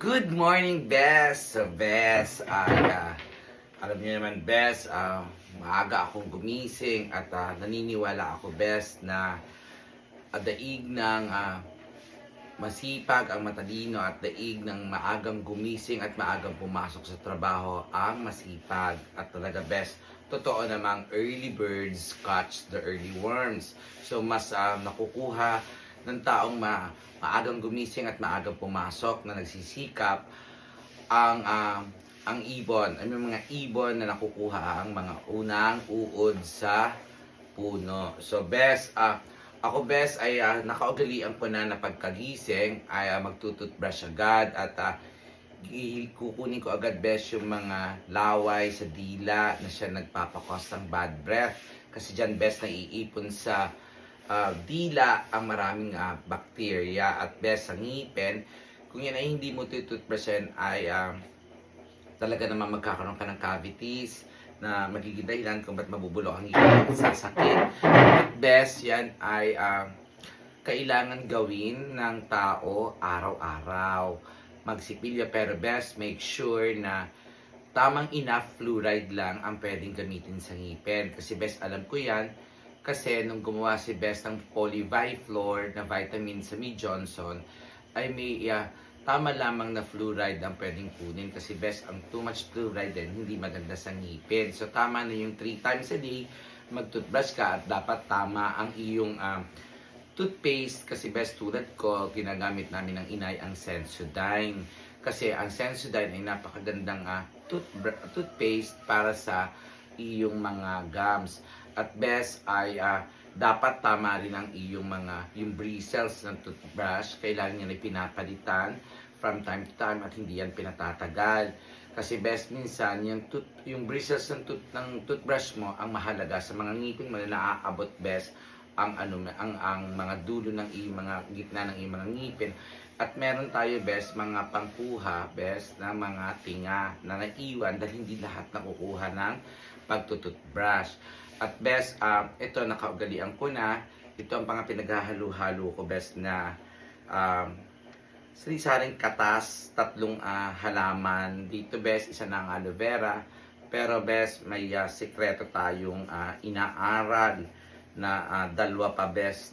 Good morning, Bes! So, Bes, alam niyo naman, Bes, maaga akong gumising at naniniwala ako, Bes, na daig ng masipag ang matalino at daig ng maagang gumising at maagang pumasok sa trabaho ang masipag. At talaga, Bes, totoo namang early birds catch the early worms. So, mas nakukuha ng taong maagang gumising at maagang pumasok na nagsisikap ang ibon. Ay may mga ibon na nakukuha ang mga unang uod sa puno. So best, ako best ay nakaugalian ko na pagkagising ay magtututbrush agad at kukunin ko agad best yung mga laway sa dila na siya nagpapakos ng bad breath. Kasi dyan best naiipon sa dila ang maraming bacteria at best sa ngipin. Kung yan ay hindi mo tututbrushin ay talaga naman magkakaroon ka ng cavities na magiging dahilan kung ba't mabubulok ang ngipin at sasakit. At best yan ay kailangan gawin ng tao araw-araw. Magsipilyo pero best make sure na tamang enough fluoride lang ang pwedeng gamitin sa ngipin. Kasi best alam ko yan. Kasi nung gumawa si Best ng Polyviflor na vitamin sa Mead Johnson, ay may tama lamang na fluoride ang pwedeng kunin. Kasi Best, ang too much fluoride din, hindi maganda sa ngipin. So tama na yung 3 times a day, mag-toothbrush ka at dapat tama ang iyong toothpaste. Kasi Best, tulad ko, ginagamit namin ng inay ang Sensodyne. Kasi ang Sensodyne ay napakagandang toothpaste para sa iyong mga gums. At best ay dapat tama rin ang iyong yung bristles ng toothbrush. Kailangan yan ay pinapalitan from time to time at hindi yan pinatatagal. Kasi best minsan yung bristles ng toothbrush mo ang mahalaga sa mga ngipin mo na naaabot best ang mga dulo ng iyong mga gitna ng iyong mga ngipin. At meron tayo best mga pangkuha best na mga tinga na naiwan dahil hindi lahat nakukuha ng pagtututbrush. At best, ito nakaugalian ko na. Ito ang mga pinaghahalo-halo ko best na sari-saring katas, 3 halaman. Dito best, isa na ang aloe vera. Pero best, may sikreto tayong inaaral na dalawa pa best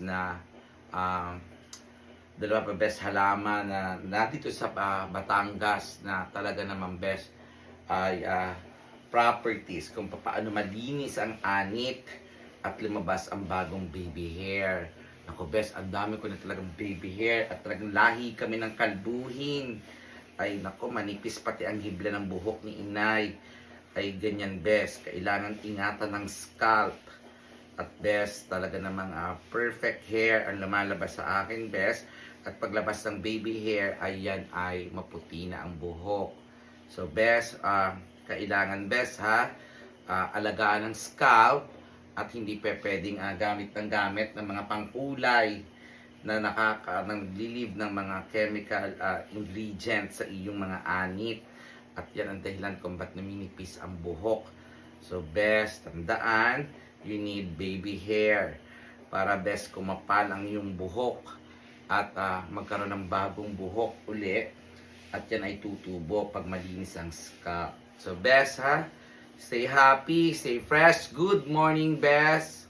halaman na dito sa Batangas na talaga naman best ay properties kung paano malinis ang anit at lumabas ang bagong baby hair. Naku best, ang dami ko na talagang baby hair at talagang lahi kami ng kalbuhin. Ay naku, manipis pati ang hibla ng buhok ni inay. Ay ganyan best, kailangan ingatan ng scalp. At best, talaga namang perfect hair ang lumalabas sa akin best. At paglabas ng baby hair, ay yan ay maputi na ang buhok. So best, kailangan best alagaan ng scalp at hindi pwedeng gamit ng mga pangkulay na naglilive ng mga chemical ingredients sa iyong mga anit. At yan ang dahilan kung ba't naminipis ang buhok. So best, tandaan, you need baby hair para best kumapal ang iyong buhok at magkaroon ng bagong buhok uli. At yan ay tutubo pag malinis ang scalp. So best stay happy, stay fresh. Good morning best.